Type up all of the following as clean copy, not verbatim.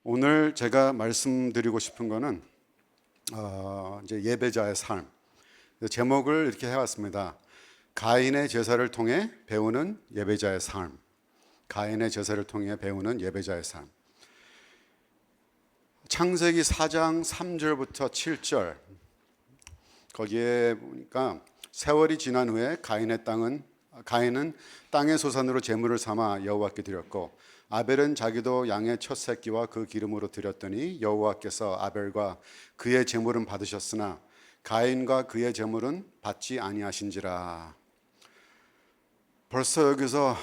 오늘 제가 말씀드리고 싶은 거는 이제 예배자의 삶. 제목을 이렇게 해왔습니다. 가인의 제사를 통해 배우는 예배자의 삶. 가인의 제사를 통해 배우는 예배자의 삶. 창세기 4장 3절부터 7절 거기에 보니까 세월이 지난 후에 가인은 땅의 소산으로 제물을 삼아 여호와께 드렸고 아벨은 자기도 양의 첫 새끼와 그 기름으로 드렸더니 여호와께서 아벨과 그의 제물은 받으셨으나 가인과 그의 제물은 받지 아니하신지라. 벌써 여기서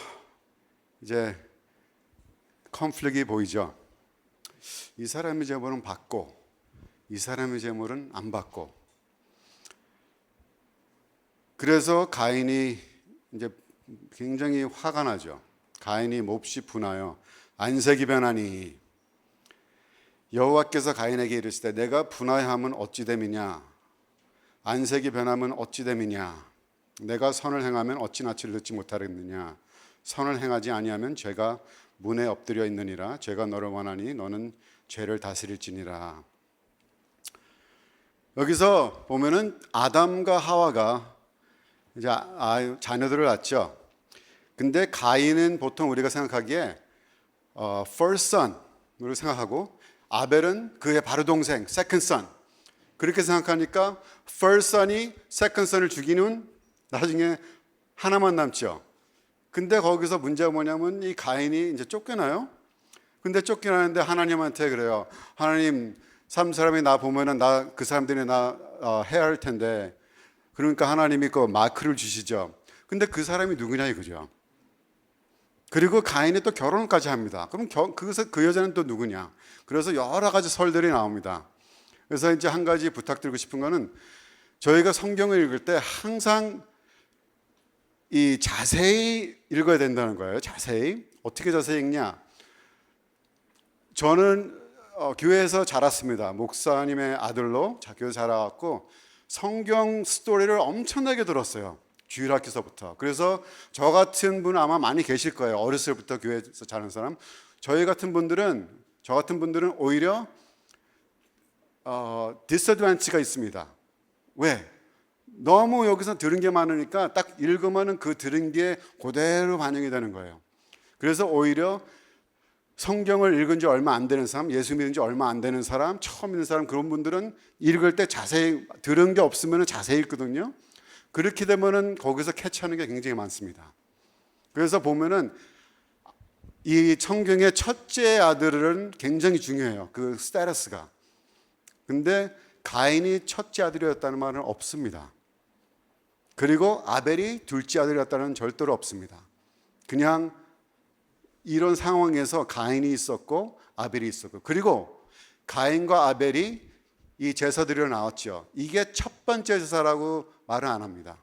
이제 컨플릭이 보이죠. 이 사람의 제물은 받고 이 사람의 제물은 안 받고. 그래서 가인이 이제 굉장히 화가 나죠. 가인이 몹시 분하여 안색이 변하니 여호와께서 가인에게 이르시되 내가 분하여함은 어찌 됨이냐 안색이 변하면 어찌 됨이냐 내가 선을 행하면 어찌 낯을 듣지 못하겠느냐 선을 행하지 아니하면 죄가 문에 엎드려 있느니라 죄가 너를 원하니 너는 죄를 다스릴지니라. 여기서 보면은 아담과 하와가 이제 자녀들을 낳죠. 근데 가인은 보통 우리가 생각하기에 first son으로 생각하고 아벨은 그의 바로 동생 second son 그렇게 생각하니까 first son이 second son을 죽이는 나중에 하나만 남죠. 근데 거기서 문제가 뭐냐면 이 가인이 이제 쫓겨나요. 근데 쫓겨나는데 하나님한테 그래요. 하나님, 사람이 나 보면은 그 사람들이 나 해야 할 텐데 그러니까 하나님이 그 마크를 주시죠. 근데 그 사람이 누구냐 이거죠. 그리고 가인이 또 결혼까지 합니다. 그럼 그 여자는 또 누구냐? 그래서 여러 가지 설들이 나옵니다. 그래서 이제 한 가지 부탁드리고 싶은 거는 저희가 성경을 읽을 때 항상 이 자세히 읽어야 된다는 거예요. 자세히. 어떻게 자세히 읽냐? 저는 교회에서 자랐습니다. 목사님의 아들로 교회 자라왔고 성경 스토리를 엄청나게 들었어요. 주일학교서부터. 그래서 저 같은 분 아마 많이 계실 거예요. 어렸을 때부터 교회에서 자란 사람. 저 같은 분들은 오히려 디스어드밴티지가 있습니다. 왜? 너무 여기서 들은 게 많으니까 딱 읽으면은 그 들은 게 그대로 반영이 되는 거예요. 그래서 오히려 성경을 읽은 지 얼마 안 되는 사람, 예수 믿은 지 얼마 안 되는 사람, 처음 읽는 사람 그런 분들은 읽을 때 자세히 들은 게 없으면 자세히 읽거든요. 그렇게 되면은 거기서 캐치하는 게 굉장히 많습니다. 그래서 보면은 이 성경의 첫째 아들은 굉장히 중요해요. 그 스테러스가. 근데 가인이 첫째 아들이었다는 말은 없습니다. 그리고 아벨이 둘째 아들이었다는 절대로 없습니다. 그냥 이런 상황에서 가인이 있었고 아벨이 있었고 그리고 가인과 아벨이 이 제사 드리러 나왔죠. 이게 첫 번째 제사라고 말은 안 합니다.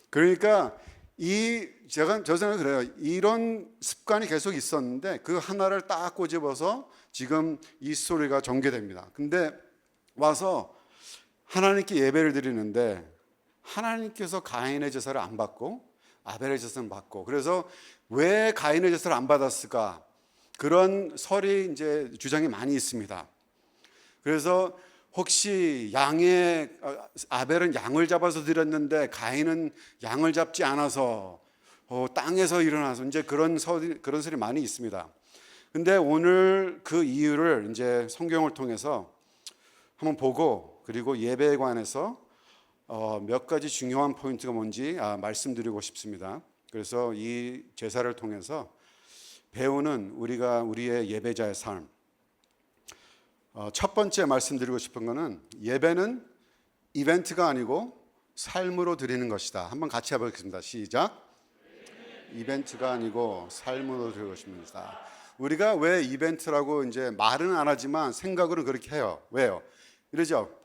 그러니까 저 생각은 그래요. 이런 습관이 계속 있었는데 그 하나를 딱 꼬집어서 지금 이 스토리가 전개됩니다. 근데 와서 하나님께 예배를 드리는데 하나님께서 가인의 제사를 안 받고 아벨의 제사는 받고 그래서 왜 가인의 제사를 안 받았을까? 그런 설이 이제 주장이 많이 있습니다. 그래서 혹시 아벨은 양을 잡아서 드렸는데 가인은 양을 잡지 않아서 땅에서 일어나서 이제 그런 설이 많이 있습니다. 근데 오늘 그 이유를 이제 성경을 통해서 한번 보고 그리고 예배에 관해서 몇 가지 중요한 포인트가 뭔지 말씀드리고 싶습니다. 그래서 이 제사를 통해서 배우는 우리의 예배자의 삶. 첫 번째 말씀드리고 싶은 것은 예배는 이벤트가 아니고 삶으로 드리는 것이다. 한번 같이 해보겠습니다. 시작. 이벤트가 아니고 삶으로 드리는 것입니다. 우리가 왜 이벤트라고 이제 말은 안 하지만 생각으로는 그렇게 해요. 왜요? 이러죠.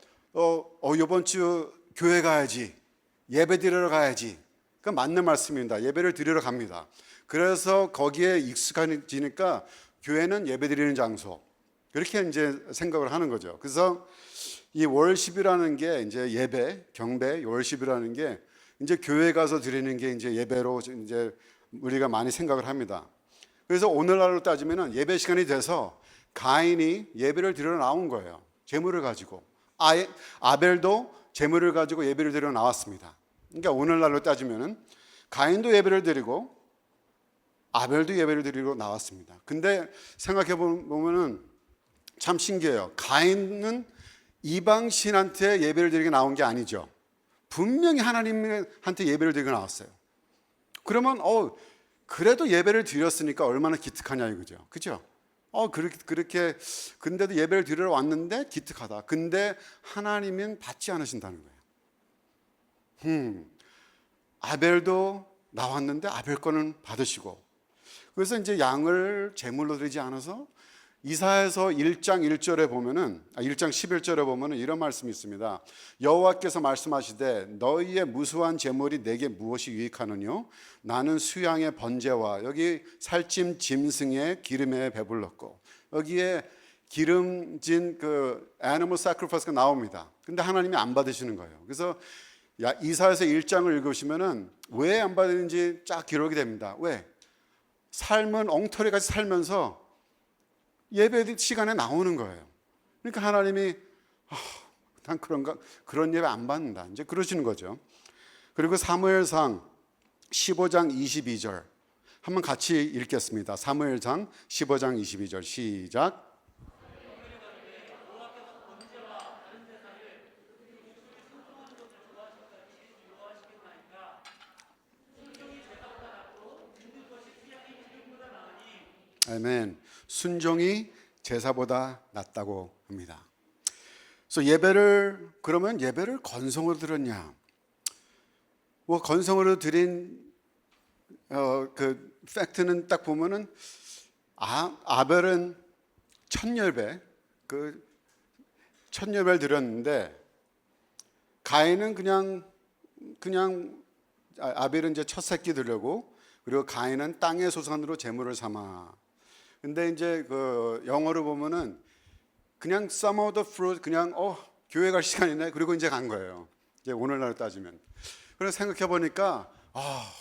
이번 주 교회 가야지. 예배 드리러 가야지. 그 맞는 말씀입니다. 예배를 드리러 갑니다. 그래서 거기에 익숙해지니까 교회는 예배 드리는 장소. 그렇게 이제 생각을 하는 거죠. 그래서 이 월십이라는 게 이제 예배, 경배, 월십이라는 게 이제 교회 가서 드리는 게 이제 예배로 이제 우리가 많이 생각을 합니다. 그래서 오늘날로 따지면은 예배 시간이 돼서 가인이 예배를 드리러 나온 거예요. 제물을 가지고. 아벨도 제물을 가지고 예배를 드리러 나왔습니다. 그러니까 오늘날로 따지면은 가인도 예배를 드리고 아벨도 예배를 드리러 나왔습니다. 근데 생각해 보면은 참 신기해요. 가인은 이방 신한테 예배를 드리게 나온 게 아니죠. 분명히 하나님한테 예배를 드리고 나왔어요. 그러면 그래도 예배를 드렸으니까 얼마나 기특하냐 이거죠. 그죠? 그렇게 근데도 예배를 드리러 왔는데 기특하다. 근데 하나님은 받지 않으신다는 거예요. 아벨도 나왔는데 아벨 거는 받으시고, 그래서 이제 양을 제물로 드리지 않아서 이사야서 1장 1절에 보면은 1장 11절에 보면은 이런 말씀이 있습니다. 여호와께서 말씀하시되 너희의 무수한 제물이 내게 무엇이 유익하느뇨? 나는 수양의 번제와 여기 살찜 짐승의 기름에 배불렀고, 여기에 기름진 그 animal sacrifice가 나옵니다. 근데 하나님이 안 받으시는 거예요. 그래서 이사야서 1장을 읽으시면은 왜 안 받는지 쫙 기록이 됩니다. 왜? 삶은 엉터리같이 살면서 예배 시간에 나오는 거예요. 그러니까 하나님이 난 그런 예배 안 받는다, 이제 그러시는 거죠. 그리고 사무엘상 15장 22절 한번 같이 읽겠습니다. 사무엘상 15장 22절 시작. 아멘. 순종이 제사보다 낫다고 합니다. 그래서 그러면 예배를 건성으로 드렸냐? 뭐 건성으로 드린 그 팩트는 딱 보면은 아벨은 1000열배 드렸는데 가인은 그냥 아벨은 이제 첫 새끼 드려고, 그리고 가인은 땅의 소산으로 제물을 삼아. 근데 이제 그 영어로 보면은 그냥 some of the fruit, 그냥 교회 갈 시간이네, 그리고 이제 간 거예요. 이제 오늘날 따지면. 그래서 생각해 보니까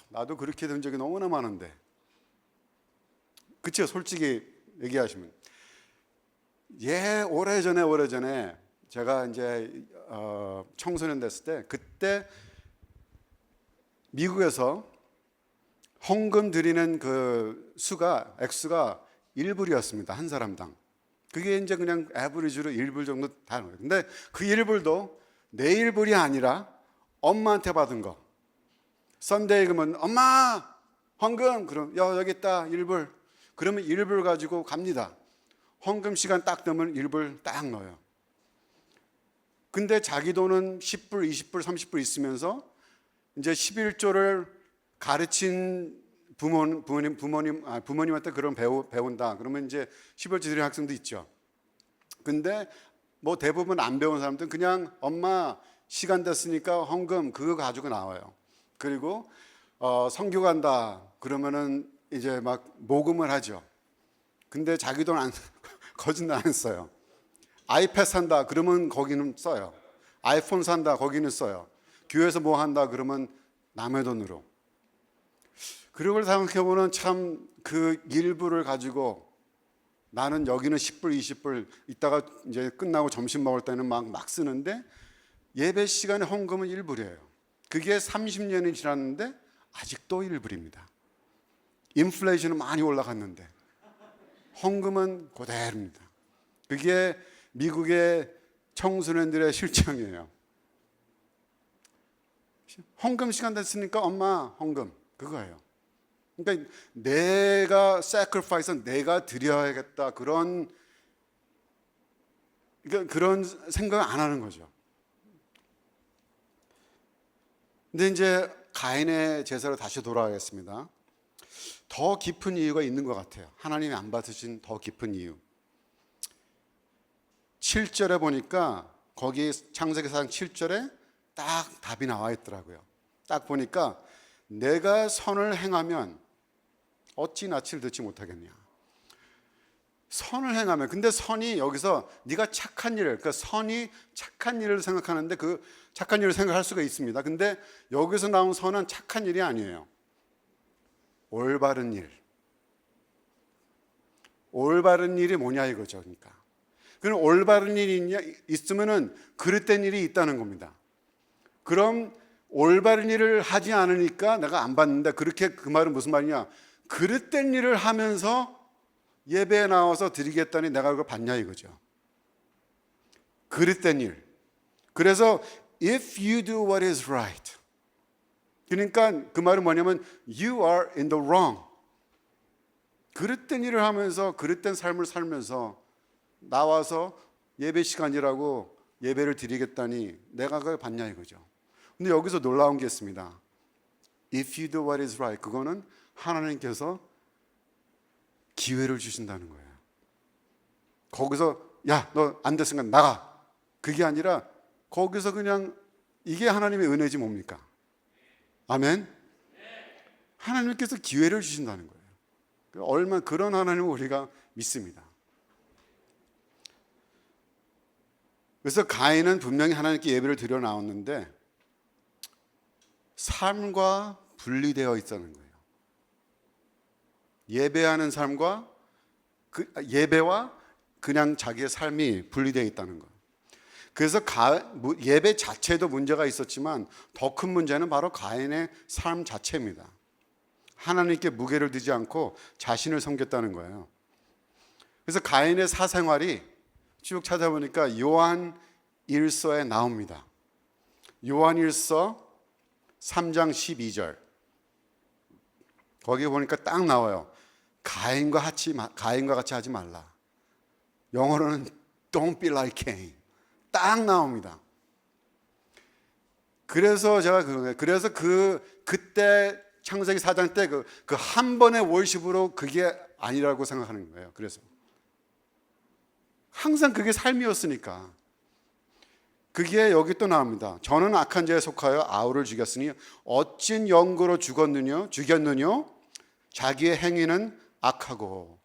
나도 그렇게 된 적이 너무나 많은데, 그쵸? 솔직히 얘기하시면 오래전에 제가 이제 청소년 됐을 때, 그때 미국에서 헌금 드리는 그 액수가 1불이었습니다. 한 사람당. 그게 이제 그냥 에버리지로 1불 정도 다는 거예요. 근데 그 1불도 내 1불이 아니라 엄마한테 받은 거. 썬데이 그러면 엄마 헌금, 그럼 여기 있다 1불. 그러면 1불 가지고 갑니다. 헌금 시간 딱 되면 1불 딱 넣어요. 근데 자기 돈은 10불, 20불, 30불 있으면서 이제 11조를 가르친 부모님한테 그런 배운다. 그러면 이제 11조 드리는 학생도 있죠. 근데 뭐 대부분 안 배운 사람들은 그냥 엄마 시간 됐으니까 헌금 그거 가지고 나와요. 그리고 선교 간다 그러면은 이제 막 모금을 하죠. 근데 자기 돈 거짓말 안 써요. 아이패드 산다 그러면 거기는 써요. 아이폰 산다 거기는 써요. 교회에서 뭐 한다 그러면 남의 돈으로. 그걸 생각해보면 참 그 일부를 가지고 나는 여기는 10불, 20불 이따가 이제 끝나고 점심 먹을 때는 막 쓰는데, 예배 시간에 헌금은 1불이에요. 그게 30년이 지났는데 아직도 1불입니다. 인플레이션은 많이 올라갔는데 헌금은 그대로입니다. 그게 미국의 청소년들의 실정이에요. 헌금 시간 됐으니까 엄마 헌금 그거예요. 그러니까 내가 sacrifice는 내가 드려야겠다 그런 생각을 안 하는 거죠. 근데 이제 가인의 제사로 다시 돌아가겠습니다. 더 깊은 이유가 있는 것 같아요. 하나님이 안 받으신 더 깊은 이유. 7절에 보니까 거기 창세기 4장 7절에 딱 답이 나와 있더라고요. 딱 보니까 내가 선을 행하면 어찌 낯을 듣지 못하겠냐. 선을 행하면, 근데 선이 여기서 네가 착한 일, 그러니까 선이 착한 일을 생각하는데 그 착한 일을 생각할 수가 있습니다. 근데 여기서 나온 선은 착한 일이 아니에요. 올바른 일. 올바른 일이 뭐냐 이거죠. 그러니까 그럼 올바른 일이 있으면은 그릇된 일이 있다는 겁니다. 그럼 올바른 일을 하지 않으니까 내가 안 받는다. 그렇게 그 말은 무슨 말이냐? 그릇된 일을 하면서 예배에 나와서 드리겠다니 내가 그걸 받냐 이거죠. 그릇된 일. 그래서 if you do what is right. 그러니까 그 말은 뭐냐면 you are in the wrong. 그릇된 일을 하면서 그릇된 삶을 살면서 나와서 예배 시간이라고 예배를 드리겠다니 내가 그걸 받냐 이거죠. 근데 여기서 놀라운 게 있습니다. If you do what is right. 그거는 하나님께서 기회를 주신다는 거예요. 거기서 야, 너 안 됐으니까 나가. 그게 아니라 거기서 그냥 이게 하나님의 은혜지 뭡니까? 아멘. 하나님께서 기회를 주신다는 거예요. 얼마나 그런 하나님을 우리가 믿습니다. 그래서 가인은 분명히 하나님께 예배를 드려 나왔는데 삶과 분리되어 있다는 거예요. 예배하는 삶과 예배와 그냥 자기의 삶이 분리되어 있다는 거예요. 그래서 예배 자체도 문제가 있었지만 더 큰 문제는 바로 가인의 삶 자체입니다. 하나님께 무게를 두지 않고 자신을 섬겼다는 거예요. 그래서 가인의 사생활이 쭉 찾아보니까 요한 1서에 나옵니다. 요한 1서 3장 12절 거기 보니까 딱 나와요. 가인과 같이 하지 말라. 영어로는 Don't be like Cain. 딱 나옵니다. 그래서 제가 그래서 그때 창세기 4장 때 그 한 번의 월십으로 그게 아니라고 생각하는 거예요. 그래서 항상 그게 삶이었으니까. 그게 여기 또 나옵니다. 저는 악한 자에 속하여 아우를 죽였으니 어찐 영구로 죽였느냐? 자기의 행위는 악하고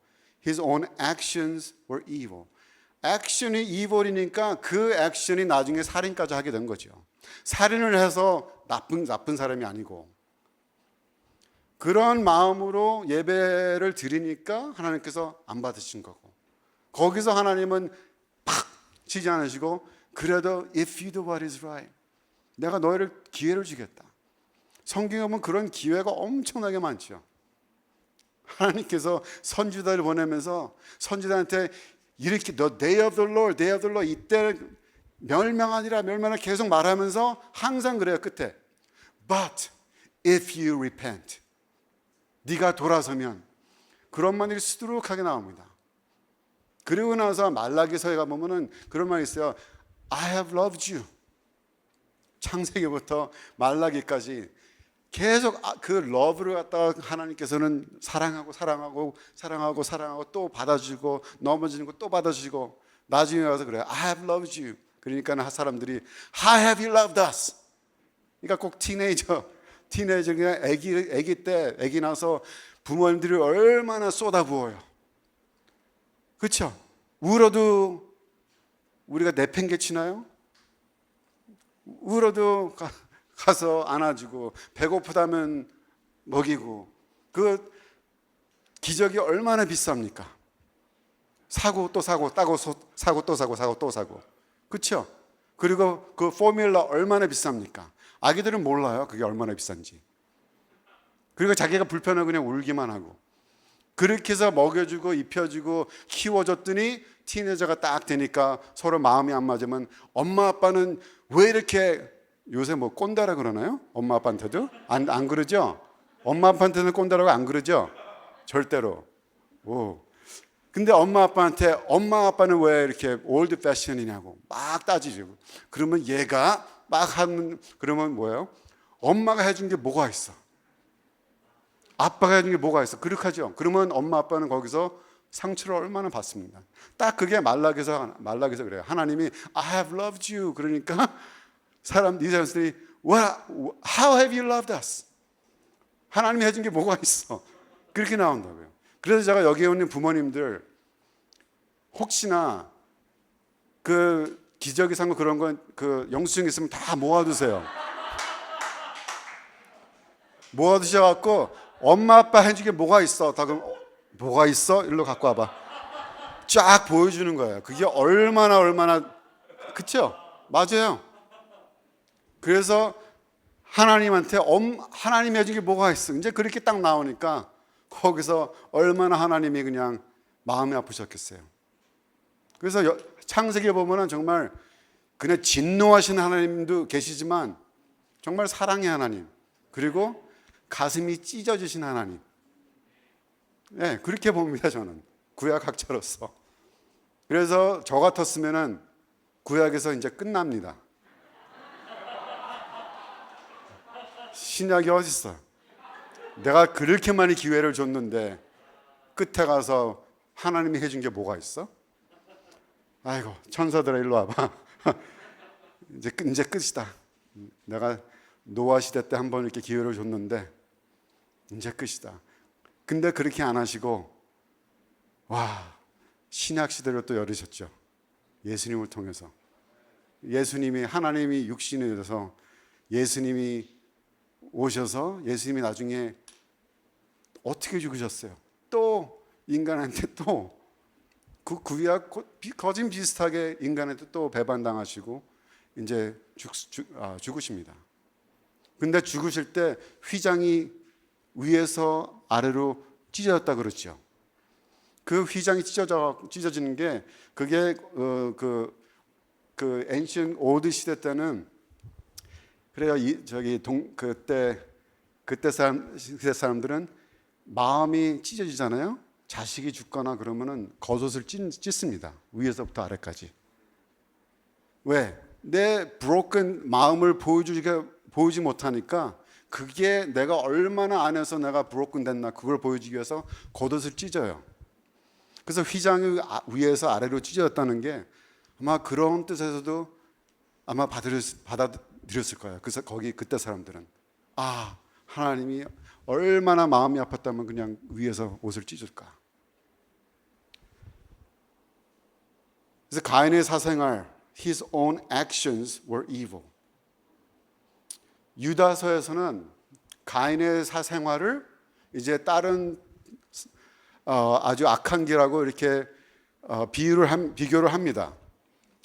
His own actions were evil. 액션이 evil이니까 그 액션이 나중에 살인까지 하게 된 거죠. 살인을 해서 나쁜 사람이 아니고 그런 마음으로 예배를 드리니까 하나님께서 안 받으신 거고 거기서 하나님은 팍 치지 않으시고 그래도 if you do what is right 내가 너희를 기회를 주겠다. 성경에 보면 그런 기회가 엄청나게 많죠. 하나님께서 선지자를 보내면서 선지자한테 이렇게 the day of the Lord, day of the Lord 이때 멸망하니라 계속 말하면서 항상 그래요. 끝에 but if you repent 네가 돌아서면 그런 말이 수두룩하게 나옵니다. 그리고 나서 말라기서에 가보면은 그런 말이 있어요. I have loved you. 창세기부터 말라기까지 계속 그 러브를 갖다가 하나님께서는 사랑하고 또 받아주고 넘어지는 거 또 받아주시고 나중에 가서 그래요. I have loved you. 그러니까 사람들이 How have you loved us? 그러니까 꼭 티네이저 그냥 아기 나서 부모님들이 얼마나 쏟아부어요. 그렇죠? 울어도 우리가 내팽개치나요? 울어도 가서 안아주고 배고프다면 먹이고 그 기적이 얼마나 비쌉니까? 사고 또 사고 사고 또 사고 그렇죠? 그리고 그 포뮬러 얼마나 비쌉니까? 아기들은 몰라요 그게 얼마나 비싼지. 그리고 자기가 불편하고 그냥 울기만 하고 그렇게 해서 먹여주고 입혀주고 키워줬더니 티네저가 딱 되니까 서로 마음이 안 맞으면 엄마 아빠는 왜 이렇게 요새 뭐 꼰대라 그러나요? 엄마 아빠한테도? 안 그러죠? 엄마 아빠한테는 꼰대라고 안 그러죠? 절대로. 오. 근데 엄마 아빠는 왜 이렇게 올드 패션이냐고 막 따지죠. 그러면 얘가 그러면 뭐예요? 엄마가 해준 게 뭐가 있어? 아빠가 해준 게 뭐가 있어? 그렇게 하죠. 그러면 엄마 아빠는 거기서 상처를 얼마나 받습니다. 딱 그게 말라기서 그래요. 하나님이 I have loved you. 그러니까 이 사람들이 How have you loved us? 하나님이 해준 게 뭐가 있어? 그렇게 나온다고요. 그래서 제가 여기에 있는 부모님들 혹시나 그 기저귀 산 거 그런 건 그 영수증 있으면 다 모아두세요. 모아두셔갖고 엄마 아빠 해준 게 뭐가 있어? 다 그럼 뭐가 있어? 일로 갖고 와봐. 쫙 보여주는 거예요. 그게 얼마나 그쵸? 맞아요. 그래서 하나님한테 하나님이 해준 게 뭐가 있어? 이제 그렇게 딱 나오니까 거기서 얼마나 하나님이 그냥 마음이 아프셨겠어요. 그래서 창세기에 보면은 정말 그냥 진노하시는 하나님도 계시지만 정말 사랑의 하나님, 그리고 가슴이 찢어지신 하나님. 네, 그렇게 봅니다, 저는. 구약학자로서. 그래서 저 같았으면은 구약에서 이제 끝납니다. 신약이 어딨어? 내가 그렇게 많이 기회를 줬는데 끝에 가서 하나님이 해준 게 뭐가 있어? 아이고, 천사들아 일로 와봐. 이제 끝이다. 내가 노아 시대 때 한 번 이렇게 기회를 줬는데 이제 끝이다. 근데 그렇게 안 하시고 와, 신약 시대를 또 열으셨죠. 예수님을 통해서. 예수님이, 하나님이 육신이 돼서 예수님이 오셔서 예수님이 나중에 어떻게 죽으셨어요? 또 인간한테 또 그 구약 거진 비슷하게 인간한테 또 배반당하시고 이제 죽으십니다. 근데 죽으실 때 휘장이 위에서 아래로 찢어졌다 그러죠. 그 휘장이 찢어지는 게 그게 그 엔션 오드 시대 때는 그래요. 그때 사람들은 마음이 찢어지잖아요. 자식이 죽거나 그러면은 겉옷을 찢습니다. 위에서부터 아래까지. 왜? 내 브로큰 마음을 보이지 못하니까 그게 내가 얼마나 안에서 내가 브로큰 됐나 그걸 보여주기 위해서 겉옷을 찢어요. 그래서 휘장이 위에서 아래로 찢어졌다는 게 아마 그런 뜻에서도 아마 받아들였을 거예요. 그래서 그때 사람들은 하나님이 얼마나 마음이 아팠다면 그냥 위에서 옷을 찢을까. 그래서 가인의 사생활, his own actions were evil. 유다서에서는 가인의 사생활을 이제 아주 악한 길하고 이렇게 비교를 합니다.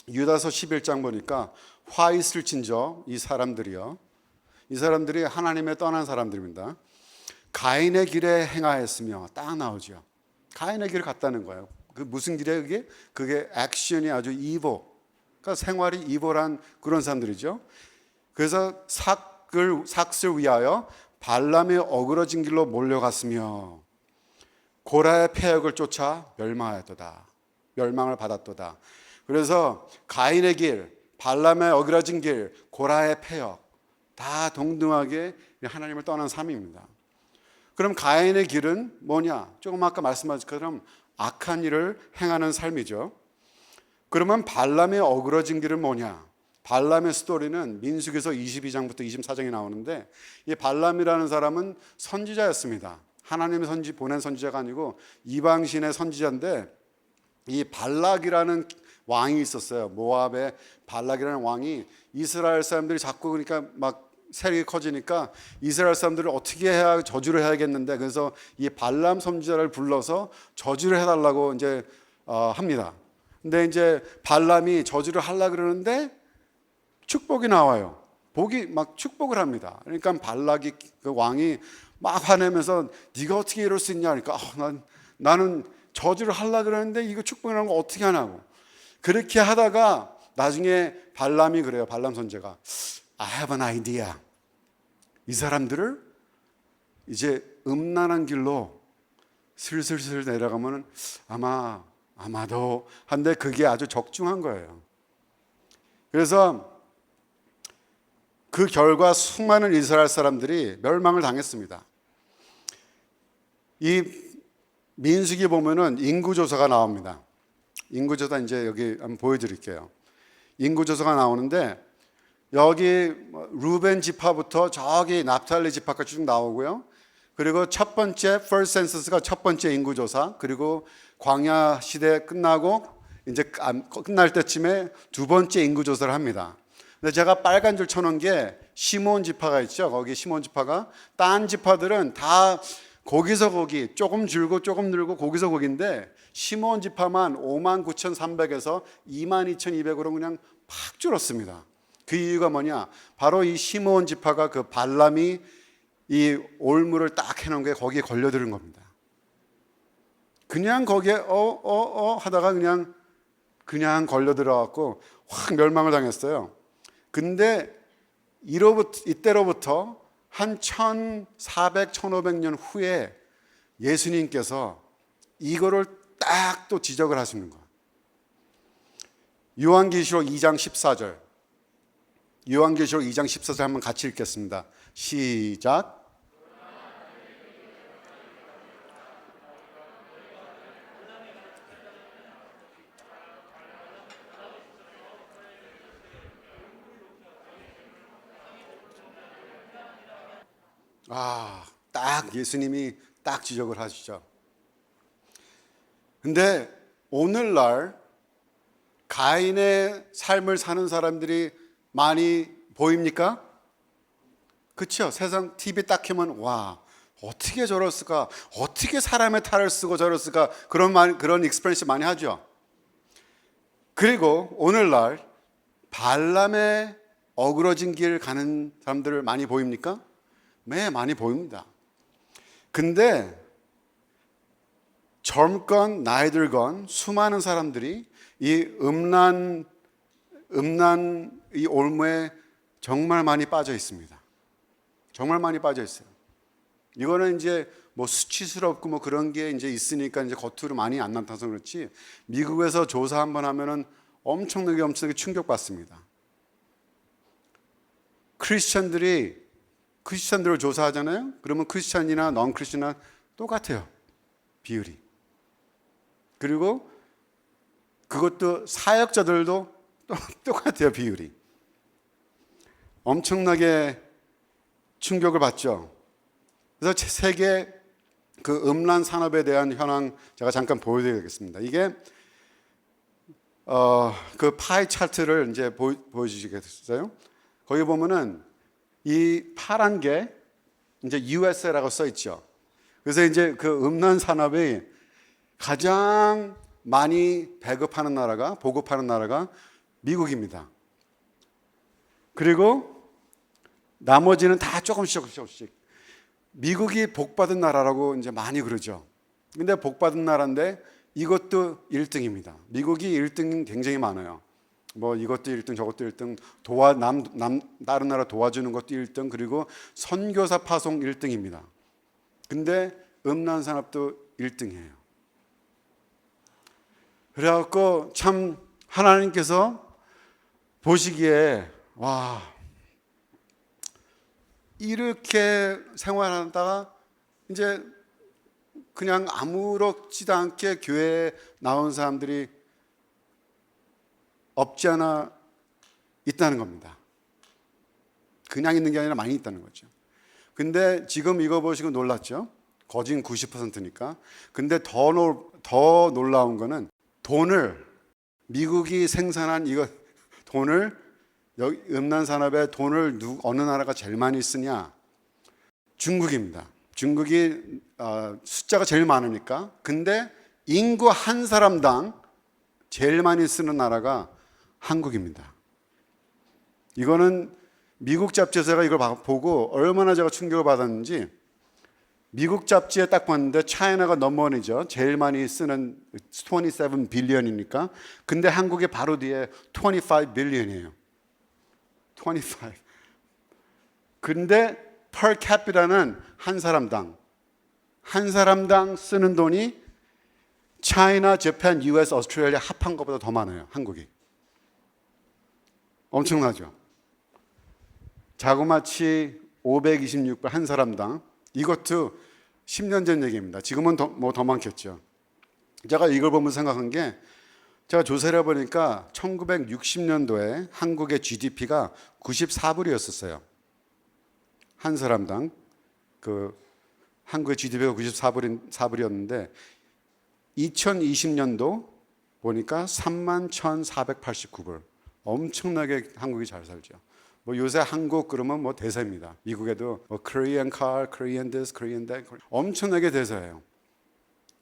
유다서 11장 보니까 화이슬 친저 이 사람들이요. 이 사람들이 하나님에 떠난 사람들입니다. 가인의 길에 행하였으며 딱 나오죠. 가인의 길을 갔다는 거예요. 그 무슨 길이에요? 그게 액션이 아주 이보. 그러니까 생활이 이보란 그런 사람들이죠. 그래서 삭을 위하여 발람의 어그러진 길로 몰려갔으며 고라의 패역을 쫓아 멸망하였도다. 멸망을 받았도다. 그래서 가인의 길, 발람의 어그러진 길, 고라의 패역 다 동등하게 하나님을 떠난 삶입니다. 그럼 가인의 길은 뭐냐? 조금 아까 말씀하신 것처럼 악한 일을 행하는 삶이죠. 그러면 발람의 어그러진 길은 뭐냐? 발람의 스토리는 민수기서 22장부터 24장이 나오는데 이 발람이라는 사람은 선지자였습니다. 하나님의 보낸 선지자가 아니고 이방신의 선지자인데 이 발락이라는 왕이 있었어요. 모압의 발락이라는 왕이 이스라엘 사람들이 자꾸 그러니까 막 세력이 커지니까 이스라엘 사람들을 어떻게 해야 저주를 해야겠는데 그래서 이 발람 선지자를 불러서 저주를 해달라고 이제 합니다. 근데 이제 발람이 저주를 하려 그러는데 축복이 나와요. 막 축복을 합니다. 그러니까 발락이 그 왕이 막 화내면서 네가 어떻게 이럴 수 있냐 그러니까 나는 저주를 하려 그러는데 이거 축복이라는 거 어떻게 하냐고. 그렇게 하다가 나중에 발람이 그래요. 발람 선지자가 I have an idea. 이 사람들을 이제 음란한 길로 슬슬슬 내려가면 아마도 한데 그게 아주 적중한 거예요. 그래서 그 결과 수많은 이스라엘 사람들이 멸망을 당했습니다. 이 민수기 보면은 인구조사가 나옵니다. 인구조사 이제 여기 한번 보여드릴게요. 인구조사가 나오는데 여기 루벤 지파부터 저기 납탈리 지파까지 쭉 나오고요. 그리고 첫 번째 first census가 첫 번째 인구조사, 그리고 광야 시대 끝나고 이제 끝날 때쯤에 두 번째 인구조사를 합니다. 근데 제가 빨간 줄 쳐놓은 게 시몬 지파가 있죠. 거기 시몬 지파가 딴 지파들은 다 거기서 거기 조금 줄고 조금 늘고 거기서 거기인데 시므온 지파만 59,300에서 22,200으로 그냥 팍 줄었습니다. 그 이유가 뭐냐? 바로 이 시므온 지파가 그 발람이 이 올무를 딱 해놓은 게 거기에 걸려드는 겁니다. 그냥 거기에 하다가 그냥 걸려들어갖고 확 멸망을 당했어요. 근데 이때로부터 한 1400, 1500년 후에 예수님께서 이거를 딱 또 지적을 하시는 거예요. 요한계시록 2장 14절. 요한계시록 2장 14절 한번 같이 읽겠습니다. 시작. 딱 예수님이 딱 지적을 하시죠. 근데 오늘날 가인의 삶을 사는 사람들이 많이 보입니까? 그렇죠. 세상 TV 딱 켜면 와 어떻게 저랬을까? 어떻게 사람의 탈을 쓰고 저랬을까? 그런 익스프레스 많이 하죠. 그리고 오늘날 발람의 어그러진 길 가는 사람들을 많이 보입니까? 네, 많이 보입니다. 근데 젊건 나이 들건 수많은 사람들이 이 음란 이 올무에 정말 많이 빠져 있습니다. 정말 많이 빠져 있어요. 이거는 이제 뭐 수치스럽고 뭐 그런 게 이제 있으니까 이제 겉으로 많이 안 나타나서 그렇지, 미국에서 조사 한번 하면은 엄청나게 충격받습니다. 크리스천들을 조사하잖아요. 그러면 크리스천이나 넌 크리스천이나 똑같아요. 비율이. 그리고 그것도 사역자들도 똑같아요. 비율이. 엄청나게 충격을 받죠. 그래서 세계 그 음란 산업에 대한 현황 제가 잠깐 보여드리겠습니다. 이게 그 파이 차트를 이제 보여주시겠어요? 거기 보면은 이 파란 게 이제 USA라고 써 있죠. 그래서 이제 그 음란 산업이 가장 많이 보급하는 나라가 미국입니다. 그리고 나머지는 다 조금씩. 미국이 복받은 나라라고 이제 많이 그러죠. 근데 복받은 나라인데 이것도 1등입니다. 미국이 1등 굉장히 많아요. 뭐 이것도 1등 저것도 1등, 다른 나라 도와주는 것도 1등, 그리고 선교사 파송 1등입니다. 근데 음란 산업도 1등이에요. 그래갖고 참 하나님께서 보시기에 와, 이렇게 생활하다가 이제 그냥 아무렇지도 않게 교회에 나온 사람들이 없지 않아 있다는 겁니다. 그냥 있는 게 아니라 많이 있다는 거죠. 근데 지금 이거 보시고 놀랐죠? 거진 90%니까. 근데 더 놀라운 거는 미국이 생산한 돈을 음란 산업에 돈을 어느 나라가 제일 많이 쓰냐? 중국입니다. 중국이 숫자가 제일 많으니까. 근데 인구 한 사람당 제일 많이 쓰는 나라가 한국입니다. 이거는 미국 잡지에서 이걸 보고 얼마나 제가 충격을 받았는지, 미국 잡지에 딱 봤는데 차이나가 넘버원이죠. 제일 많이 쓰는 27 빌리언이니까. 근데 한국이 바로 뒤에 25 빌리언이에요. 25. 근데 per capita는 한 사람당 쓰는 돈이 차이나, 재팬, US, 오스트레일리아 합한 것보다 더 많아요. 한국이. 엄청나죠. 자그마치 526불 한 사람당. 이것도 10년 전 얘기입니다. 지금은 더 많겠죠. 제가 이걸 보면서 생각한 게, 제가 조사를 해보니까 1960년도에 한국의 GDP가 94불이었었어요. 한 사람당. 한국의 GDP가 94불이었는데 2020년도 보니까 31,489불. 엄청나게 한국이 잘 살죠. 뭐 요새 한국 그러면 뭐 대세입니다. 미국에도 뭐 Korean car, Korean this, Korean that 엄청나게 대세예요.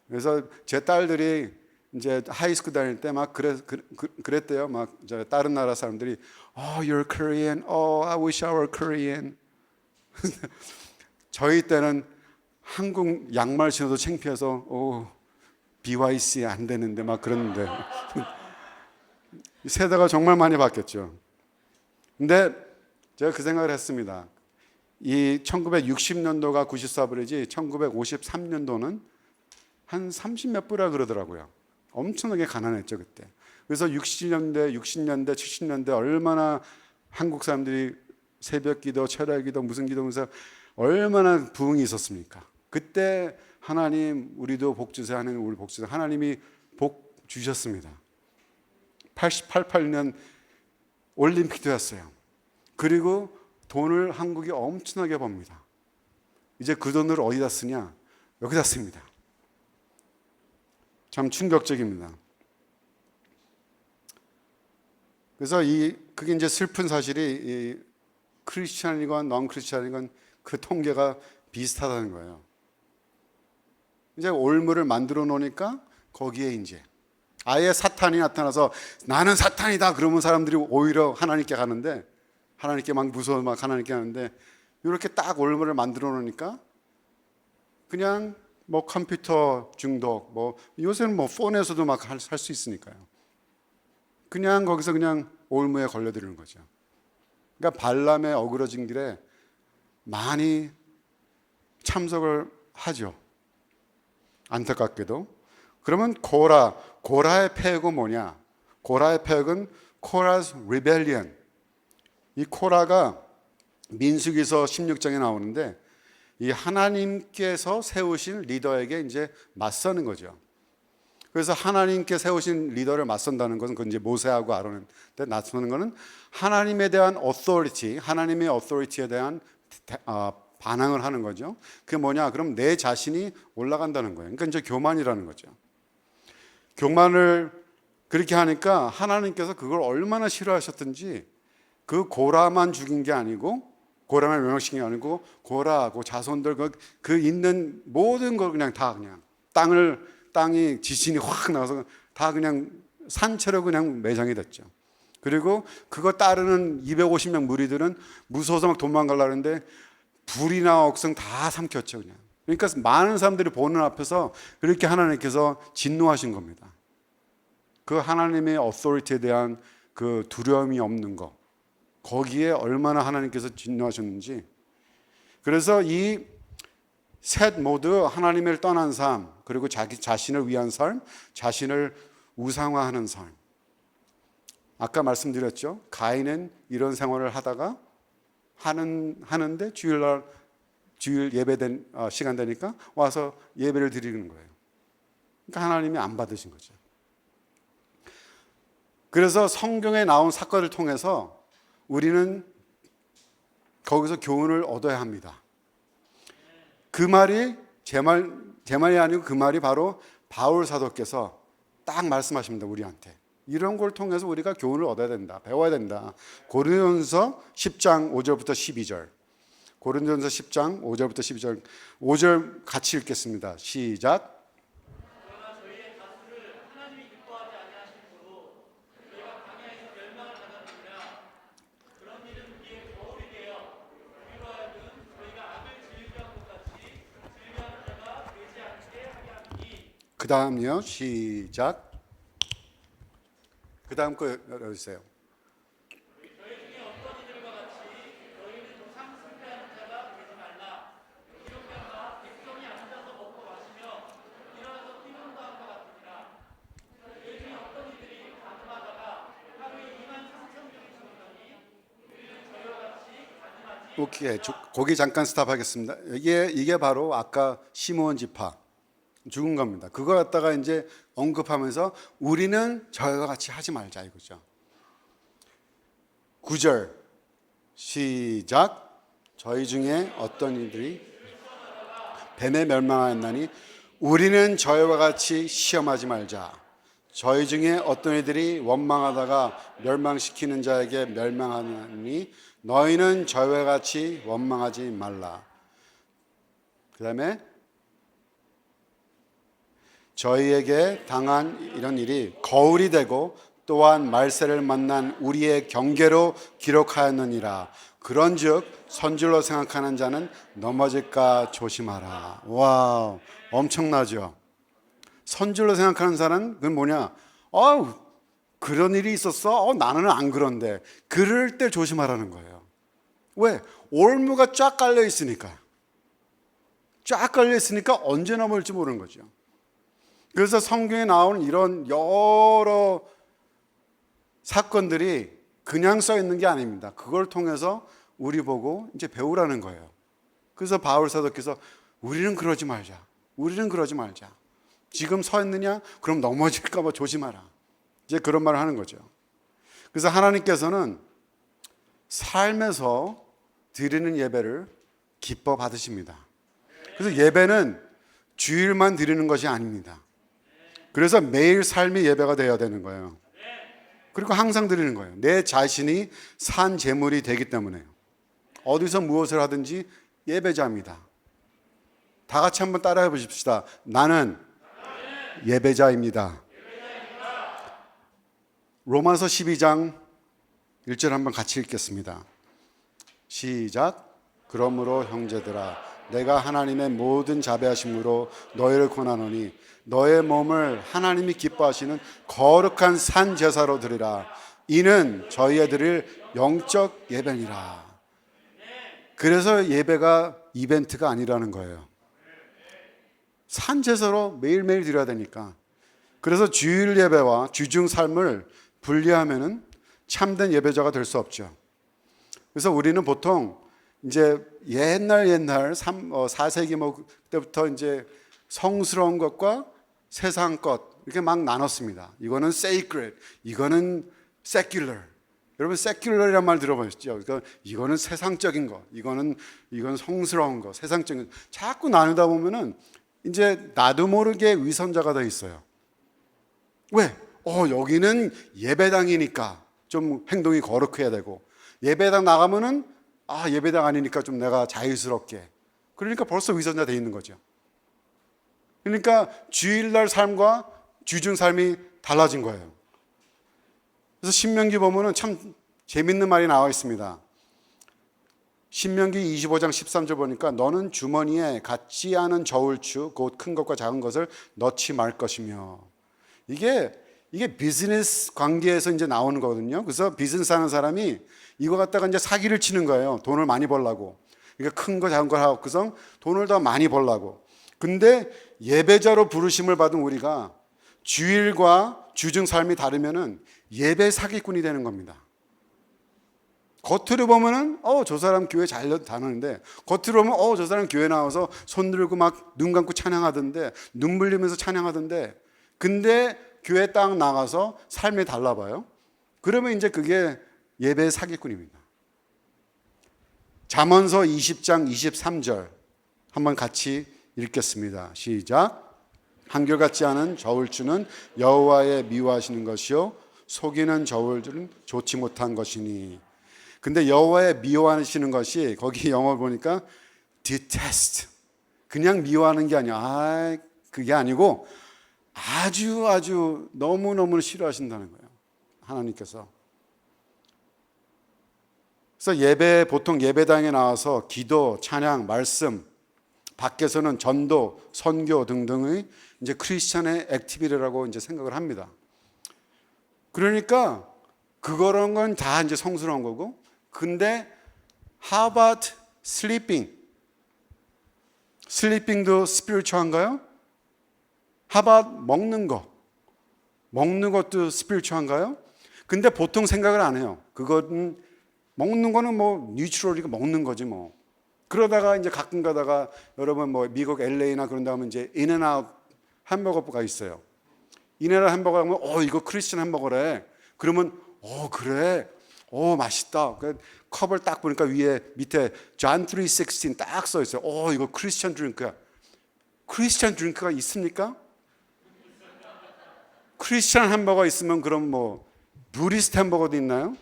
그래서 제 딸들이 이제 하이스쿨 다닐 때 막 그랬대요. 막 다른 나라 사람들이 you're Korean. I wish I were Korean. 저희 때는 한국 양말 신어도 창피해서 BYC 안 되는데 막 그랬는데 세대가 정말 많이 바뀌었죠. 근데 제가 그 생각을 했습니다. 이 1960년도가 94불이지 1953년도는 한 30몇 불이라 그러더라고요. 엄청나게 가난했죠 그때. 그래서 60년대, 70년대 얼마나 한국 사람들이 새벽기도, 철야기도, 무슨 기도면서 얼마나 부흥이 있었습니까? 그때 하나님 우리도 복 주세요 하는 우리 복 주세요. 하나님이 복 주셨습니다. 88년 올림픽도 했어요. 그리고 돈을 한국이 엄청나게 법니다. 이제 그 돈을 어디다 쓰냐? 여기다 씁니다. 참 충격적입니다. 그래서 그게 이제 슬픈 사실이 크리스찬이건 넌 크리스찬이건 그 통계가 비슷하다는 거예요. 이제 올무를 만들어 놓으니까 거기에 이제 아예 사탄이 나타나서 나는 사탄이다 그러면 사람들이 오히려 하나님께 가는데 하나님께 막 무서워 막 하나님께 가는데 이렇게 딱 올무를 만들어 놓으니까 그냥 뭐 컴퓨터 중독 뭐 요새는 뭐 폰에서도 막 할 수 있으니까요. 그냥 거기서 그냥 올무에 걸려드는 거죠. 그러니까 발람의 어그러진 길에 많이 참석을 하죠. 안타깝게도. 그러면 고라의 폐역은 뭐냐? 고라의 폐역은 코라's rebellion. 이 코라가 민수기서 16장에 나오는데 이 하나님께서 세우신 리더에게 이제 맞서는 거죠. 그래서 하나님께 세우신 리더를 맞선다는 것은 그건 이제 모세하고 아론한테 맞서는 것은 하나님에 대한 authority, 하나님의 authority에 대한 반항을 하는 거죠. 그게 뭐냐? 그럼 내 자신이 올라간다는 거예요. 그러니까 이제 교만이라는 거죠. 교만을 그렇게 하니까 하나님께서 그걸 얼마나 싫어하셨든지 그 고라만 죽인 게 아니고 고라만 멸망시킨 게 아니고 고라하고 자손들 그 있는 모든 걸 그냥 다 그냥 땅이 지진이 확 나서 다 그냥 산채로 그냥 매장이 됐죠. 그리고 그거 따르는 250명 무리들은 무서워서 막 도망가려고 했는데 불이나 억성 다 삼켰죠 그냥. 그러니까 많은 사람들이 보는 앞에서 그렇게 하나님께서 진노하신 겁니다. 그 하나님의 authority에 대한 그 두려움이 없는 거 거기에 얼마나 하나님께서 진노하셨는지. 그래서 이 셋 모두 하나님을 떠난 삶 그리고 자기 자신을 위한 삶, 자신을 우상화하는 삶. 아까 말씀드렸죠. 가인은 이런 생활을 하다가 하는데 주일 예배된 시간 되니까 와서 예배를 드리는 거예요. 그러니까 하나님이 안 받으신 거죠. 그래서 성경에 나온 사건을 통해서 우리는 거기서 교훈을 얻어야 합니다. 그 말이 제 말이 아니고 그 말이 바로 바울 사도께서 딱 말씀하십니다. 우리한테. 이런 걸 통해서 우리가 교훈을 얻어야 된다. 배워야 된다. 고린도전서 10장 5절부터 12절. 고린도전서 10장 5절부터 12절. 5절 같이 읽겠습니다. 시작. 그 다음이요. 시작. 그 다음 거 열어주세요. 오케이. 거기 잠깐 스탑하겠습니다. 이게 바로 아까 시므온 지파 죽은 겁니다. 그거 갖다가 이제 언급하면서 우리는 저희와 같이 하지 말자 이거죠. 9절 시작. 저희 중에 어떤 이들이 뱀에 멸망하였나니 우리는 저희와 같이 시험하지 말자. 저희 중에 어떤 이들이 원망하다가 멸망시키는 자에게 멸망하니 너희는 저희와 같이 원망하지 말라. 그 다음에 저희에게 당한 이런 일이 거울이 되고 또한 말세를 만난 우리의 경계로 기록하였느니라. 그런즉 선줄로 생각하는 자는 넘어질까 조심하라. 와, 엄청나죠. 선줄로 생각하는 자는 그건 뭐냐? 그런 일이 있었어? 나는 안 그런데. 그럴 때 조심하라는 거예요. 왜? 올무가 쫙 깔려 있으니까. 쫙 깔려 있으니까 언제 넘어질지 모르는 거죠. 그래서 성경에 나오는 이런 여러 사건들이 그냥 써 있는 게 아닙니다. 그걸 통해서 우리 보고 이제 배우라는 거예요. 그래서 바울 사도께서 우리는 그러지 말자. 우리는 그러지 말자. 지금 서 있느냐? 그럼 넘어질까 봐 조심하라. 이제 그런 말을 하는 거죠. 그래서 하나님께서는 삶에서 드리는 예배를 기뻐 받으십니다. 그래서 예배는 주일만 드리는 것이 아닙니다. 그래서 매일 삶이 예배가 되어야 되는 거예요. 그리고 항상 드리는 거예요. 내 자신이 산 제물이 되기 때문에요. 어디서 무엇을 하든지 예배자입니다. 다 같이 한번 따라해 보십시다. 나는 예배자입니다. 로마서 12장 1절 한번 같이 읽겠습니다. 시작. 그러므로 형제들아 내가 하나님의 모든 자비하심으로 너희를 권하노니 너의 몸을 하나님이 기뻐하시는 거룩한 산 제사로 드리라. 이는 저희의 드릴 영적 예배니라. 그래서 예배가 이벤트가 아니라는 거예요. 산 제사로 매일매일 드려야 되니까. 그래서 주일 예배와 주중 삶을 분리하면은 참된 예배자가 될 수 없죠. 그래서 우리는 보통 이제 옛날 4세기 때부터 이제 성스러운 것과 세상 것 이렇게 막 나눴습니다. 이거는 sacred, 이거는 secular. 여러분 secular이란 말 들어보셨죠? 그러니까 이거는 세상적인 것, 이건 성스러운 것, 세상적인 것. 자꾸 나누다 보면은 이제 나도 모르게 위선자가 돼 있어요. 왜? 여기는 예배당이니까 좀 행동이 거룩해야 되고 예배당 나가면은 예배당 아니니까 좀 내가 자유스럽게. 그러니까 벌써 위선자 돼 있는 거죠. 그러니까 주일날 삶과 주중 삶이 달라진 거예요. 그래서 신명기 보면은 참 재밌는 말이 나와 있습니다. 신명기 25장 13절 보니까 너는 주머니에 같지 않은 저울추 곧 큰 것과 작은 것을 넣지 말 것이며. 이게 비즈니스 관계에서 이제 나오는 거거든요. 그래서 비즈니스 하는 사람이 이거 갖다가 이제 사기를 치는 거예요. 돈을 많이 벌라고. 그러니까 큰 거 작은 거 하고 그래서 돈을 더 많이 벌라고. 근데 예배자로 부르심을 받은 우리가 주일과 주중 삶이 다르면은 예배 사기꾼이 되는 겁니다. 겉으로 보면은 저 사람 교회 잘 다니는데 겉으로 보면 저 사람 교회 나와서 손 들고 막 눈 감고 찬양하던데 눈 흘리면서 찬양하던데 근데 교회 딱 나가서 삶이 달라 봐요. 그러면 이제 그게 예배 사기꾼입니다. 잠언서 20장 23절 한번 같이 읽겠습니다. 시작. 한결같지 않은 저울추는 여호와의 미워하시는 것이요 속이는 저울들은 좋지 못한 것이니. 근데 여호와의 미워하시는 것이 거기 영어 보니까 detest. 그냥 미워하는 게 아니야. 그게 아니고 아주 너무너무 싫어하신다는 거예요. 하나님께서. 그래서 보통 예배당에 나와서 기도, 찬양, 말씀, 밖에서는 전도, 선교 등등의 이제 크리스천의 액티비티라고 이제 생각을 합니다. 그러니까 그런 건 다 이제 성스러운 거고, 근데 how about sleeping? 슬리핑도 스피리추얼한가요? How about 먹는 거? 먹는 것도 스피리추얼한가요? 근데 보통 생각을 안 해요. 그거는 먹는 거는 뭐 뉴트럴이고 먹는 거지 뭐. 그러다가 이제 가끔 가다가 여러분 뭐 미국 LA나 그런 다음에 이제 인앤아웃 햄버거가 있어요. 인앤아웃 햄버거 하면 이거 크리스천 햄버거래. 그러면 그래. 맛있다. 컵을 딱 보니까 밑에 John 3:16 딱 써 있어요. 이거 크리스천 드링크야. 크리스천 드링크가 있습니까? 크리스천 햄버거 있으면 그럼 뭐 부디스트 햄버거도 있나요?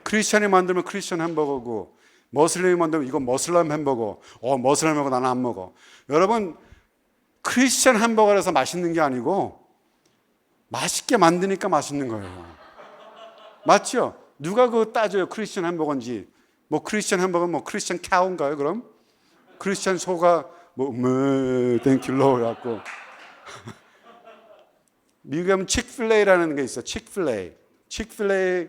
크리스천이 만들면 크리스천 햄버거고, 머슬림이 만들면 이거 머슬람 햄버거. 머슬람 햄버거 나는 안 먹어. 여러분, 크리스천 햄버거라서 맛있는 게 아니고 맛있게 만드니까 맛있는 거예요. 맞죠? 누가 그거 따져요? 크리스천 햄버거인지. 뭐 크리스천 햄버거 뭐 크리스천 카우인가요? 그럼 크리스천 소가 땡킬로 갖고 미국에 하면 칙필레이라는 게 있어. 칙필레이는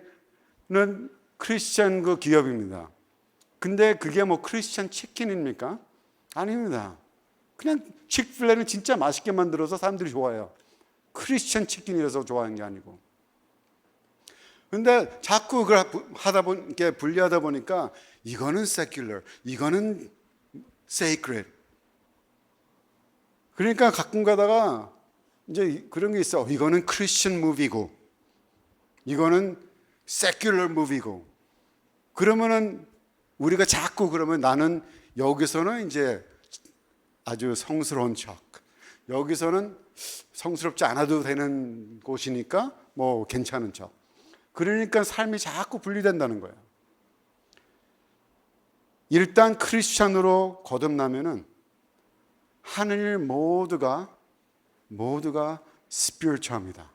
크리스천 그 기업입니다. 근데 그게 뭐 크리스천 치킨입니까? 아닙니다. 그냥 칙필레이는 진짜 맛있게 만들어서 사람들이 좋아해요. 크리스천 치킨이라서 좋아하는 게 아니고. 근데 자꾸 그걸 하다 보니까 분리하다 보니까 이거는 secular, 이거는 sacred. 그러니까 가끔 가다가 이제 그런 게 있어. 이거는 크리스천 무비고, 이거는 secular 무비고. 그러면은 우리가 자꾸 그러면 나는 여기서는 이제 아주 성스러운 척, 여기서는 성스럽지 않아도 되는 곳이니까 뭐 괜찮은 척. 그러니까 삶이 자꾸 분리된다는 거예요. 일단 크리스찬으로 거듭나면은 하늘 모두가 스피리추얼합니다.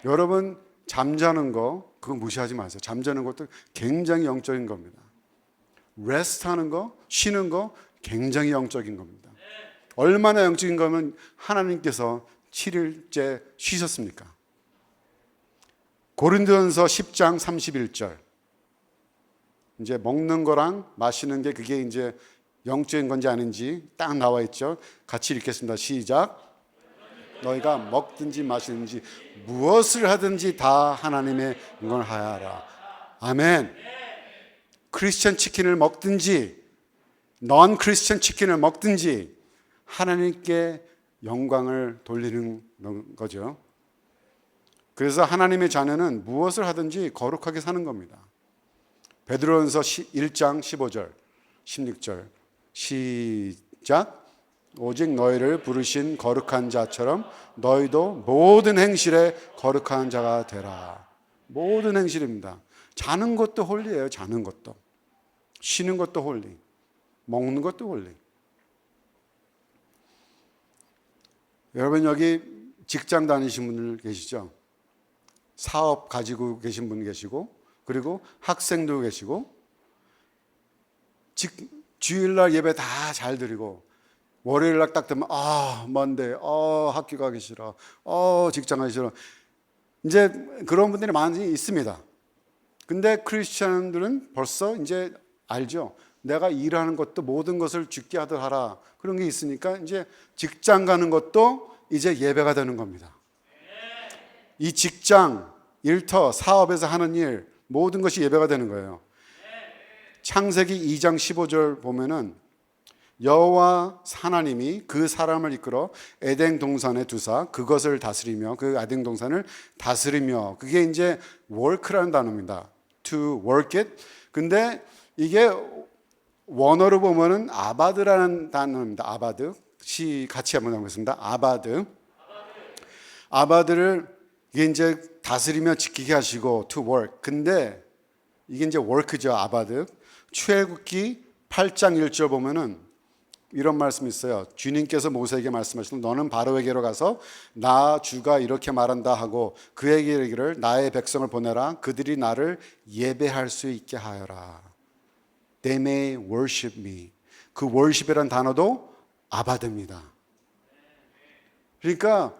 여러분 잠자는 거 그거 무시하지 마세요. 잠자는 것도 굉장히 영적인 겁니다. 레스트하는 거, 쉬는 거 굉장히 영적인 겁니다. 얼마나 영적인 거면 하나님께서 7일째 쉬셨습니까? 고린도전서 10장 31절. 이제 먹는 거랑 마시는 게 그게 이제 영적인 건지 아닌지 딱 나와 있죠. 같이 읽겠습니다. 시작. 너희가 먹든지 마시든지 무엇을 하든지 다 하나님의 영광을 하여라. 아멘. 크리스천 치킨을 먹든지 넌 크리스천 치킨을 먹든지 하나님께 영광을 돌리는 거죠. 그래서 하나님의 자녀는 무엇을 하든지 거룩하게 사는 겁니다. 베드로전서 1장 15절 16절 시작. 오직 너희를 부르신 거룩한 자처럼 너희도 모든 행실에 거룩한 자가 되라. 모든 행실입니다. 자는 것도 홀리예요. 자는 것도. 쉬는 것도 홀리. 먹는 것도 홀리. 여러분 여기 직장 다니신 분들 계시죠? 사업 가지고 계신 분 계시고 그리고 학생도 계시고 주일날 예배 다 잘 드리고 월요일날 딱 되면 먼데 학교 가기 싫어 직장 가기 싫어 이제 그런 분들이 많이 있습니다. 근데 크리스천들은 벌써 이제 알죠. 내가 일하는 것도 모든 것을 주께 하도록 하라 그런 게 있으니까 이제 직장 가는 것도 이제 예배가 되는 겁니다. 이 직장, 일터, 사업에서 하는 일 모든 것이 예배가 되는 거예요. 창세기 2장 15절 보면은 여호와 하나님이 그 사람을 이끌어 에덴 동산에 두사 그것을 다스리며 그 에덴 동산을 다스리며 그게 이제 work라는 단어입니다. To work it. 근데 이게 원어로 보면은 아바드라는 단어입니다. 아바드. 같이 한번 해보겠습니다. 아바드를 이게 이제 다스리며 지키게 하시고 to work. 근데 이게 이제 work죠. 아바드. 출애굽기 8장 1절 보면은 이런 말씀이 있어요. 주님께서 모세에게 말씀하시는 너는 바로에게로 가서 나 주가 이렇게 말한다 하고 그에게 이르기를 나의 백성을 보내라 그들이 나를 예배할 수 있게 하여라. They may worship me. 그 worship이라는 단어도 아바드입니다. 그러니까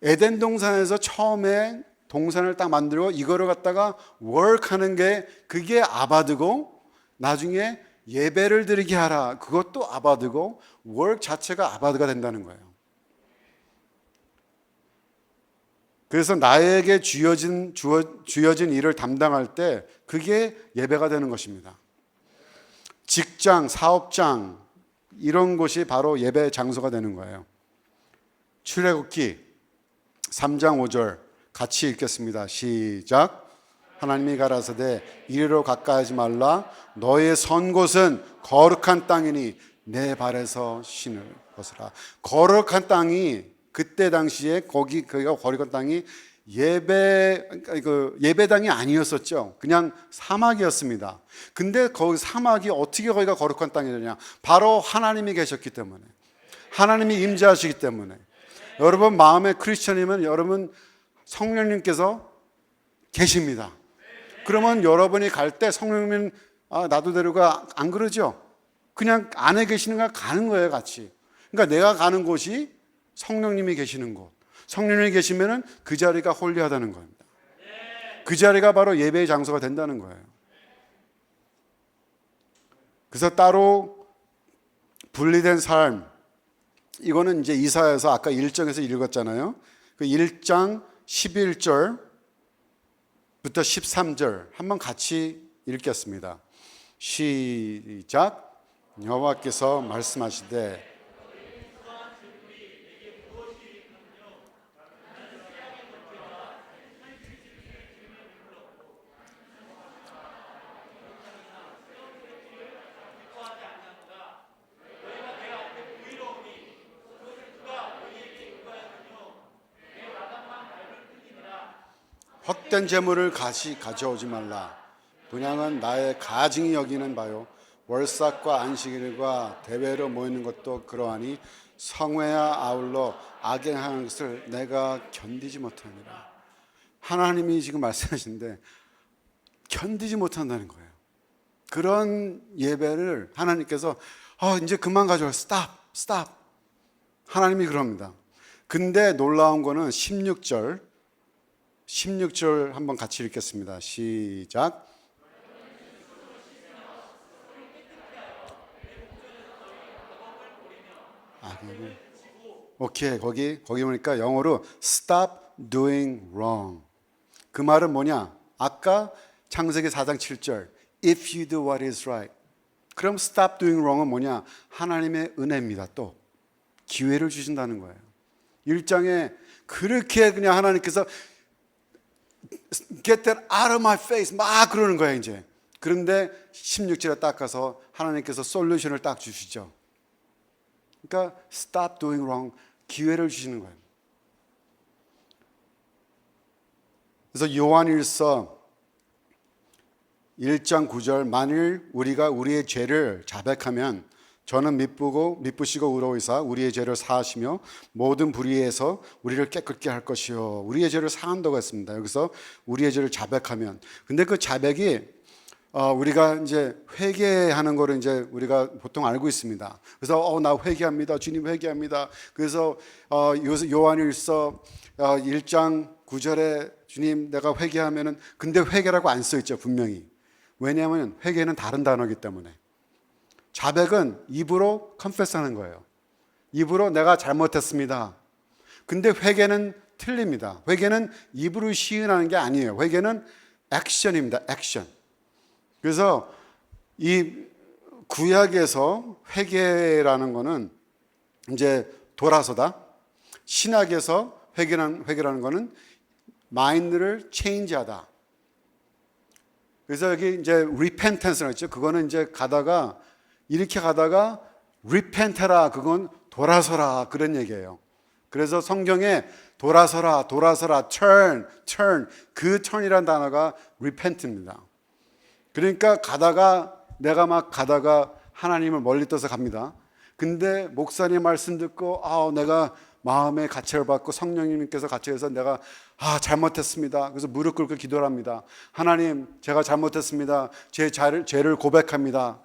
에덴 동산에서 처음에 동산을 딱 만들고 이거를 갖다가 work하는 게 그게 아바드고 나중에 예배를 드리게 하라. 그것도 아바드고 work 자체가 아바드가 된다는 거예요. 그래서 나에게 주어진 일을 담당할 때 그게 예배가 되는 것입니다. 직장, 사업장 이런 곳이 바로 예배 장소가 되는 거예요. 출애굽기 3장 5절 같이 읽겠습니다. 시작. 하나님이 가라사대 이리로 가까이 하지 말라 너의 선 곳은 거룩한 땅이니 내 발에서 신을 벗으라. 거룩한 땅이 그때 당시에 거기가 거룩한 땅이 예배당이 아니었었죠. 그냥 사막이었습니다. 근데 거기 사막이 어떻게 거기가 거룩한 땅이 되냐? 바로 하나님이 계셨기 때문에, 하나님이 임재하시기 때문에. 여러분 마음에 크리스천이면 여러분 성령님께서 계십니다. 그러면 여러분이 갈 때 성령님은 나도 데려가, 안 그러죠? 그냥 안에 계시는 거 가는 거예요, 같이. 그러니까 내가 가는 곳이 성령님이 계시는 곳. 성령님이 계시면은 그 자리가 홀리하다는 겁니다. 그 자리가 바로 예배의 장소가 된다는 거예요. 그래서 따로 분리된 삶, 이거는 이제 이사야서 아까 1장에서 읽었잖아요. 그 1장 11절부터 13절 한번 같이 읽겠습니다. 시작. 여호와께서 말씀하시되 헛된 재물을 가져오지 말라. 분향은 나의 가증이 여기는 바요. 월삭과 안식일과 대회로 모이는 것도 그러하니 성회와 아울러 악행하는 것을 내가 견디지 못하니라. 하나님이 지금 말씀하시는데 견디지 못한다는 거예요. 그런 예배를 하나님께서 이제 그만 가져와. 스탑. 하나님이 그럽니다. 근데 놀라운 거는 16절 한번 같이 읽겠습니다. 시작. 오케이. 거기 보니까 영어로 stop doing wrong. 그 말은 뭐냐? 아까 창세기 4장 7절 if you do what is right. 그럼 stop doing wrong은 뭐냐? 하나님의 은혜입니다. 또 기회를 주신다는 거예요. 1장에 그렇게 그냥 하나님께서 get that out of my face 막 그러는 거예요, 이제. 그런데 16절에 딱 가서 하나님께서 솔루션을 딱 주시죠. 그러니까 stop doing wrong, 기회를 주시는 거예요. 그래서 요한일서 1장 9절 만일 우리가 우리의 죄를 자백하면 저는 미쁘시고 의로우사 우리의 죄를 사하시며 모든 불의에서 우리를 깨끗게 할 것이요. 우리의 죄를 사한다고 했습니다. 여기서 우리의 죄를 자백하면. 근데 그 자백이 우리가 이제 회개하는 거를 이제 우리가 보통 알고 있습니다. 그래서 나 회개합니다. 주님 회개합니다. 그래서 요한일서 1장 9절에 주님 내가 회개하면은, 근데 회개라고 안 써 있죠, 분명히. 왜냐하면 회개는 다른 단어이기 때문에. 자백은 입으로 컨페스하는 거예요. 입으로 내가 잘못했습니다. 근데 회개는 틀립니다. 회개는 입으로 시인하는 게 아니에요. 회개는 액션입니다. 액션. 그래서 이 구약에서 회개라는 거는 이제 돌아서다. 신약에서 회개라는 거는 마인드를 체인지하다. 그래서 여기 이제 repentance라고 했죠. 그거는 이제 이렇게 가다가 repent해라, 그건 돌아서라, 그런 얘기예요. 그래서 성경에 돌아서라, turn, 그 turn이라는 단어가 repent입니다. 그러니까 내가 막 가다가 하나님을 멀리 떠서 갑니다. 근데 목사님 말씀 듣고 내가 마음의 가책을 받고 성령님께서 가책해서 내가 잘못했습니다. 그래서 무릎 꿇고 기도를 합니다. 하나님, 제가 잘못했습니다. 제 죄를 고백합니다.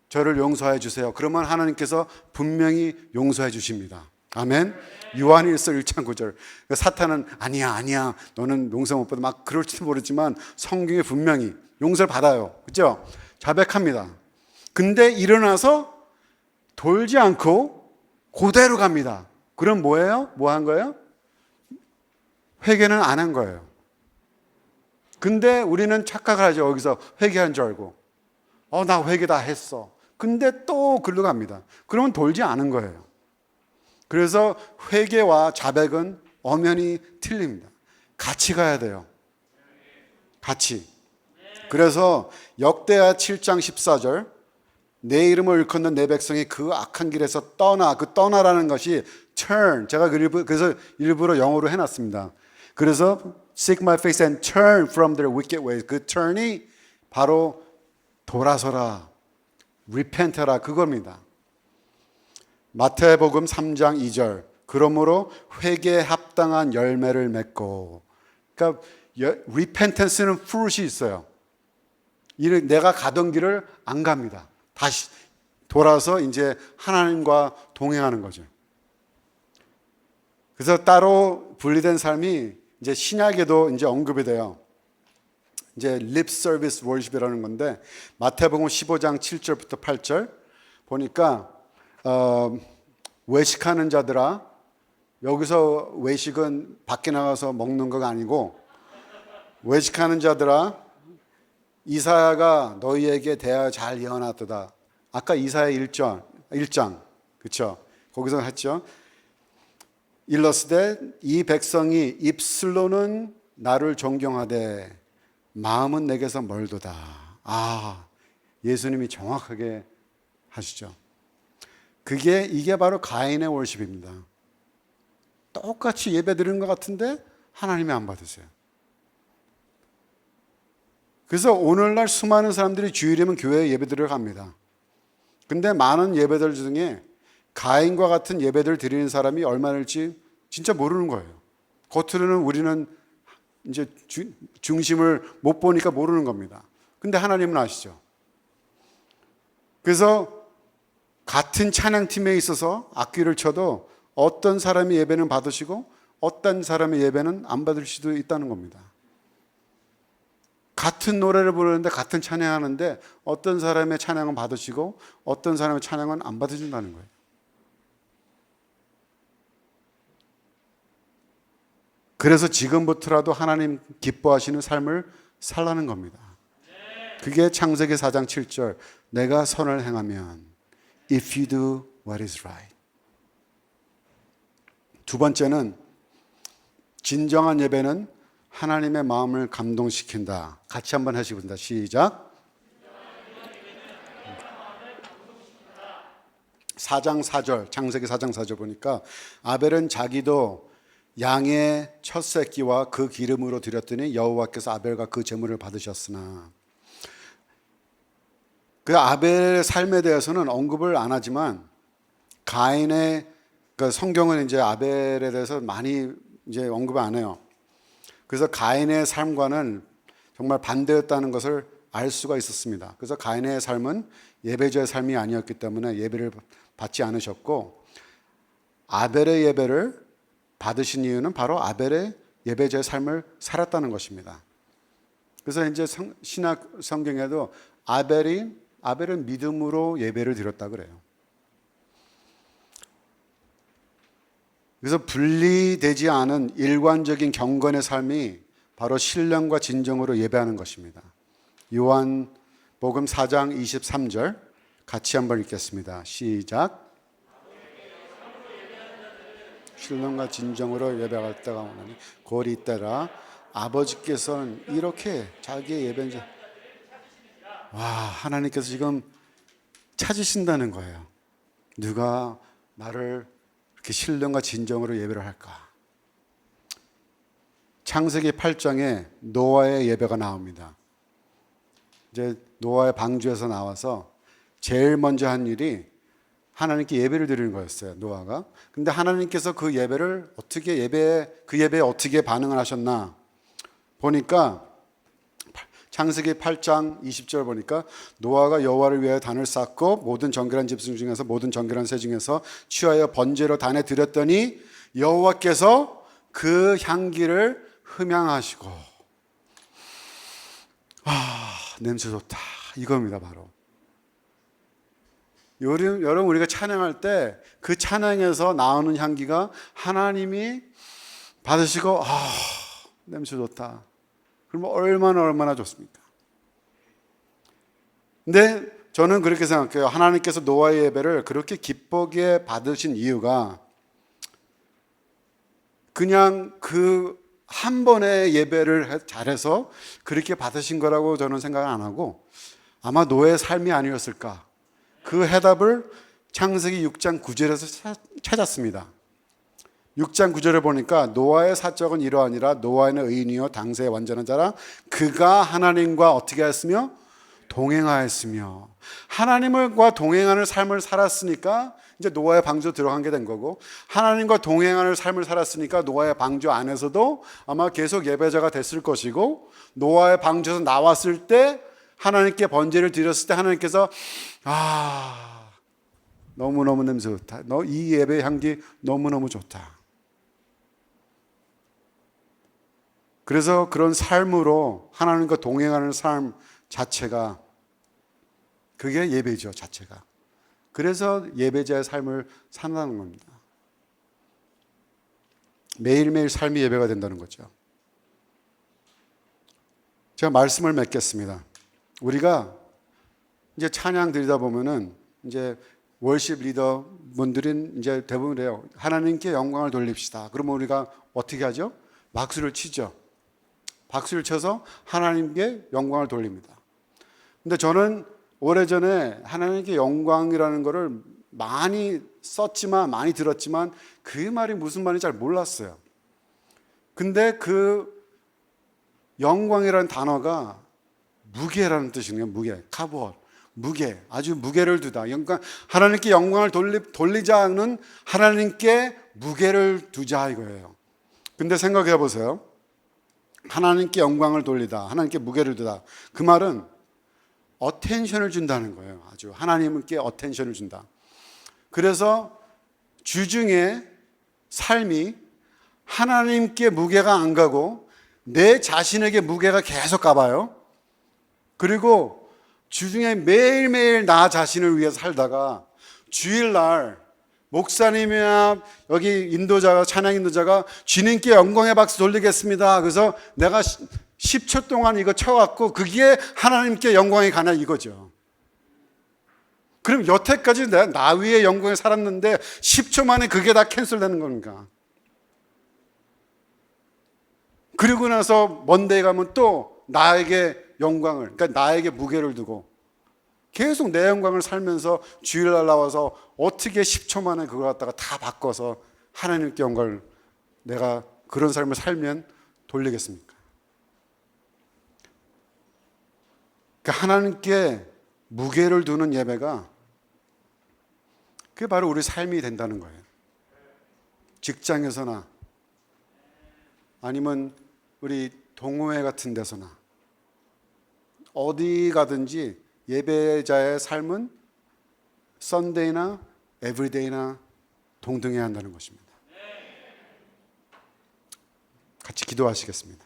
저를 용서해 주세요. 그러면 하나님께서 분명히 용서해 주십니다. 아멘. 요한일서 1장 9절. 사탄은 아니야 너는 용서 못 받아 막 그럴지도 모르지만 성경에 분명히 용서를 받아요. 그렇죠? 자백합니다. 근데 일어나서 돌지 않고 그대로 갑니다. 그럼 뭐예요? 뭐 한 거예요? 회개는 안 한 거예요. 근데 우리는 착각을 하죠. 여기서 회개한 줄 알고 나 회개 다 했어. 근데 또 글로 갑니다. 그러면 돌지 않은 거예요. 그래서 회개와 자백은 엄연히 틀립니다. 같이 가야 돼요. 같이. 그래서 역대하 7장 14절 내 이름을 일컫는 내 백성이 그 악한 길에서 떠나, 그 떠나라는 것이 turn, 제가 그래서 일부러 영어로 해놨습니다. 그래서 seek my face and turn from their wicked ways. 그 turn이 바로 돌아서라, repent라 그겁니다. 마태복음 3장 2절. 그러므로 회개에 합당한 열매를 맺고. 그러니까 repentance는 fruit이 있어요. 내가 가던 길을 안 갑니다. 다시 돌아서 이제 하나님과 동행하는 거죠. 그래서 따로 분리된 삶이 이제 신약에도 이제 언급이 돼요. 이제 lip service worship이라는 건데 마태복음 15장 7절부터 8절 보니까 외식하는 자들아, 여기서 외식은 밖에 나가서 먹는 거가 아니고 외식하는 자들아, 이사야가 너희에게 대하여 잘 예언하도다. 아까 이사야 1장 그렇죠? 거기서 했죠. 일러스되 이 백성이 입술로는 나를 존경하되 마음은 내게서 멀도다. 예수님이 정확하게 하시죠. 이게 바로 가인의 월십입니다. 똑같이 예배 드리는 것 같은데 하나님이 안 받으세요. 그래서 오늘날 수많은 사람들이 주일이면 교회에 예배 드리러 갑니다. 근데 많은 예배들 중에 가인과 같은 예배를 드리는 사람이 얼마나일지 진짜 모르는 거예요. 겉으로는 우리는 이제 중심을 못 보니까 모르는 겁니다. 근데 하나님은 아시죠. 그래서 같은 찬양팀에 있어서 악기를 쳐도 어떤 사람의 예배는 받으시고 어떤 사람의 예배는 안 받을 수도 있다는 겁니다. 같은 노래를 부르는데 같은 찬양하는데 어떤 사람의 찬양은 받으시고 어떤 사람의 찬양은 안 받으신다는 거예요. 그래서 지금부터라도 하나님 기뻐하시는 삶을 살라는 겁니다. 그게 창세기 4장 7절. 내가 선을 행하면 if you do what is right. 두 번째는 진정한 예배는 하나님의 마음을 감동시킨다. 같이 한번 하시겠습니다. 시작. 4장 4절, 창세기 4장 4절 보니까 아벨은 자기도 양의 첫 새끼와 그 기름으로 드렸더니 여호와께서 아벨과 그 제물을 받으셨으나. 그 아벨의 삶에 대해서는 언급을 안 하지만 가인의 성경은 이제 아벨에 대해서 많이 이제 언급을 안 해요. 그래서 가인의 삶과는 정말 반대였다는 것을 알 수가 있었습니다. 그래서 가인의 삶은 예배자의 삶이 아니었기 때문에 예배를 받지 않으셨고 아벨의 예배를 받으신 이유는 바로 아벨의 예배자의 삶을 살았다는 것입니다. 그래서 이제 신약 성경에도 아벨은 믿음으로 예배를 드렸다 그래요. 그래서 분리되지 않은 일관적인 경건의 삶이 바로 신령과 진정으로 예배하는 것입니다. 요한복음 4장 23절 같이 한번 읽겠습니다. 시작. 신령과 진정으로 예배할 때가 오나니 곧 이때라. 아버지께서는 이렇게 자기의 예배자 하나님께서 지금 찾으신다는 거예요. 누가 나를 이렇게 신령과 진정으로 예배를 할까? 창세기 8장에 노아의 예배가 나옵니다. 이제 노아의 방주에서 나와서 제일 먼저 한 일이 하나님께 예배를 드리는 거였어요. 노아가. 근데 하나님께서 그 예배에 어떻게 반응을 하셨나 보니까 창세기 8장 20절 보니까 노아가 여호와를 위하여 단을 쌓고 모든 정결한 짐승 중에서 모든 정결한 새 중에서 취하여 번제로 단에 드렸더니 여호와께서 그 향기를 흠향하시고 냄새 좋다 이겁니다. 바로 여러분 우리가 찬양할 때 그 찬양에서 나오는 향기가 하나님이 받으시고 냄새 좋다. 그러면 얼마나 좋습니까? 근데 저는 그렇게 생각해요. 하나님께서 노아의 예배를 그렇게 기쁘게 받으신 이유가 그냥 그 한 번의 예배를 잘해서 그렇게 받으신 거라고 저는 생각 안 하고 아마 노아의 삶이 아니었을까. 그 해답을 창세기 6장 9절에서 찾았습니다. 6장 9절에 보니까 노아의 사적은 이러하니라. 노아는 의인이요 당세의 완전한 자라. 그가 하나님과 어떻게 했으며 동행하였으며. 하나님과 동행하는 삶을 살았으니까 이제 노아의 방주 들어간 게 된 거고, 하나님과 동행하는 삶을 살았으니까 노아의 방주 안에서도 아마 계속 예배자가 됐을 것이고, 노아의 방주에서 나왔을 때 하나님께 번제를 드렸을 때 하나님께서 너무너무 냄새 좋다. 너 이 예배 향기 너무너무 좋다. 그래서 그런 삶으로 하나님과 동행하는 삶 자체가, 그게 예배죠, 자체가. 그래서 예배자의 삶을 산다는 겁니다. 매일매일 삶이 예배가 된다는 거죠. 제가 말씀을 맺겠습니다. 우리가 이제 찬양 드리다 보면은 이제 월십 리더 분들은 이제 대부분 그래요. 하나님께 영광을 돌립시다. 그러면 우리가 어떻게 하죠? 박수를 치죠. 박수를 쳐서 하나님께 영광을 돌립니다. 근데 저는 오래전에 하나님께 영광이라는 거를 많이 썼지만, 많이 들었지만 그 말이 무슨 말인지 잘 몰랐어요. 근데 그 영광이라는 단어가 무게라는 뜻이네요. 무게, 카보얼, 무게, 아주 무게를 두다. 그러니까 하나님께 영광을 돌리자는 하나님께 무게를 두자 이거예요. 근데 생각해 보세요. 하나님께 영광을 돌리다, 하나님께 무게를 두다. 그 말은 어텐션을 준다는 거예요. 아주 하나님께 어텐션을 준다. 그래서 주중에 삶이 하나님께 무게가 안 가고 내 자신에게 무게가 계속 가봐요. 그리고 주중에 매일매일 나 자신을 위해서 살다가 주일날 목사님이나 여기 인도자가, 찬양 인도자가 주님께 영광의 박수 돌리겠습니다. 그래서 내가 10초 동안 이거 쳐갖고 그게 하나님께 영광이 가냐 이거죠. 그럼 여태까지 나 위에 영광에 살았는데 10초 만에 그게 다 캔슬되는 겁니까? 그리고 나서 먼데이 가면 또 나에게 영광을, 그러니까 나에게 무게를 두고 계속 내 영광을 살면서 주일날 나와서 어떻게 10초 만에 그걸 갖다가 다 바꿔서 하나님께 영광을, 내가 그런 삶을 살면 돌리겠습니까? 그러니까 하나님께 무게를 두는 예배가, 그게 바로 우리 삶이 된다는 거예요. 직장에서나 아니면 우리 동호회 같은 데서나 어디 가든지 예배자의 삶은 썬데이나 에브리데이나 동등해야 한다는 것입니다. 같이 기도하시겠습니다.